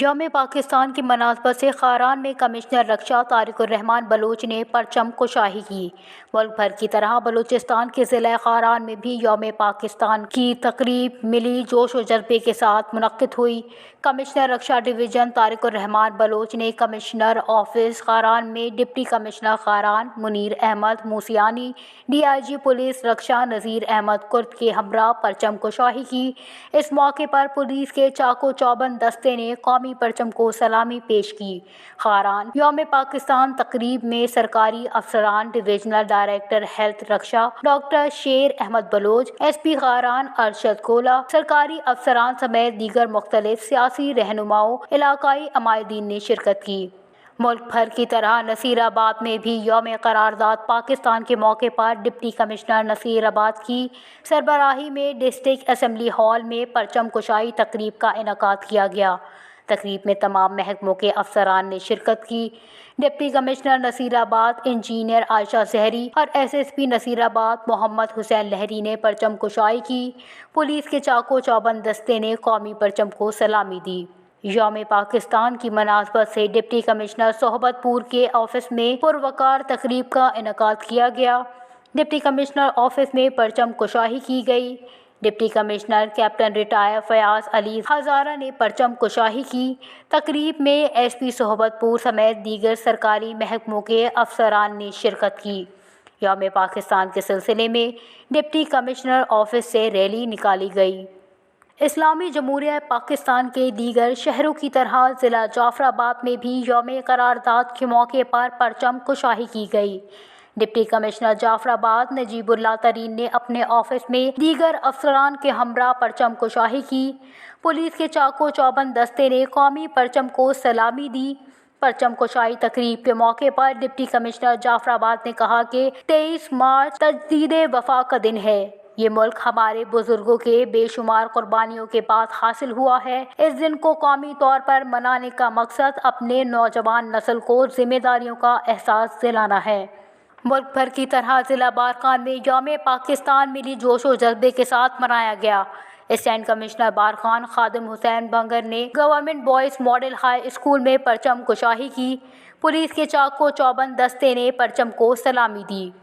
یوم پاکستان کی مناسبت سے خاران میں کمشنر رکشا طارق الرحمان بلوچ نے پرچم کشائی کی۔ ملک بھر کی طرح بلوچستان کے ضلع خاران میں بھی یوم پاکستان کی تقریب ملی جوش و جذبے کے ساتھ منعقد ہوئی۔ کمشنر رکشا ڈویژن طارق الرحمان بلوچ نے کمشنر آفس خاران میں deputy commissioner Kharan Munir Ahmed Musiani, D I G police رکشا نذیر احمد کرد کے ہمراہ پرچم کشائی کی۔ اس موقع پر پولیس کے چاق و چوبند دستے نے قومی پرچم کو سلامی پیش کی۔ خاران یوم پاکستان تقریب میں سرکاری افسران، ڈویژنل ڈائریکٹر ہیلتھ رکشا ڈاکٹر شیر احمد بلوچ، ایس پی خاران ارشد کولا، سرکاری افسران سمیت دیگر مختلف سیاسی رہنماؤں، علاقائی عمائدین نے شرکت کی۔ ملک بھر کی طرح نصیر آباد میں بھی یوم قرارداد پاکستان کے موقع پر ڈپٹی کمشنر نصیر آباد کی سربراہی میں ڈسٹرکٹ اسمبلی ہال میں پرچم کشائی تقریب کا انعقاد کیا گیا۔ تقریب میں تمام محکموں کے افسران نے شرکت کی۔ ڈپٹی کمشنر نصیر آباد انجینئر عائشہ زہری اور ایس ایس پی نصیر آباد محمد حسین لہری نے پرچم کشائی کی۔ پولیس کے چاق و چوبند دستے نے قومی پرچم کو سلامی دی۔ یوم پاکستان کی مناسبت سے ڈپٹی کمشنر صحبت پور کے آفس میں پروقار تقریب کا انعقاد کیا گیا۔ ڈپٹی کمشنر آفس میں پرچم کشائی کی گئی۔ Deputy commissioner captain retired Fayyaz Ali Hazara نے پرچم کشائی کی۔ تقریب میں ایس پی صحبت پور سمیت دیگر سرکاری محکموں کے افسران نے شرکت کی۔ یوم پاکستان کے سلسلے میں ڈپٹی کمشنر آفس سے ریلی نکالی گئی۔ اسلامی جمہوریہ پاکستان کے دیگر شہروں کی طرح ضلع جعفر آباد میں بھی یوم قرارداد کے موقع پر پرچم کشائی کی گئی۔ ڈپٹی کمشنر جعفر آباد نجیب اللہ ترین نے اپنے آفس میں دیگر افسران کے ہمراہ پرچم کشائی کی۔ پولیس کے چاق و چوبند دستے نے قومی پرچم کو سلامی دی۔ پرچم کشائی تقریب کے موقع پر ڈپٹی کمشنر جعفر آباد نے کہا کہ 23 مارچ تجدید وفا کا دن ہے۔ یہ ملک ہمارے بزرگوں کے بے شمار قربانیوں کے بعد حاصل ہوا ہے۔ اس دن کو قومی طور پر منانے کا مقصد اپنے نوجوان نسل کو ذمہ داریوں کا احساس دلانا ہے۔ ملک بھر کی طرح ضلع بارکھان میں یوم پاکستان ملی جوش و جذبے کے ساتھ منایا گیا۔ اسسٹنٹ کمشنر بارکھان خادم حسین بنگر نے government boys model high school میں پرچم کشائی کی۔ پولیس کے چاق و چوبند دستے نے پرچم کو سلامی دی۔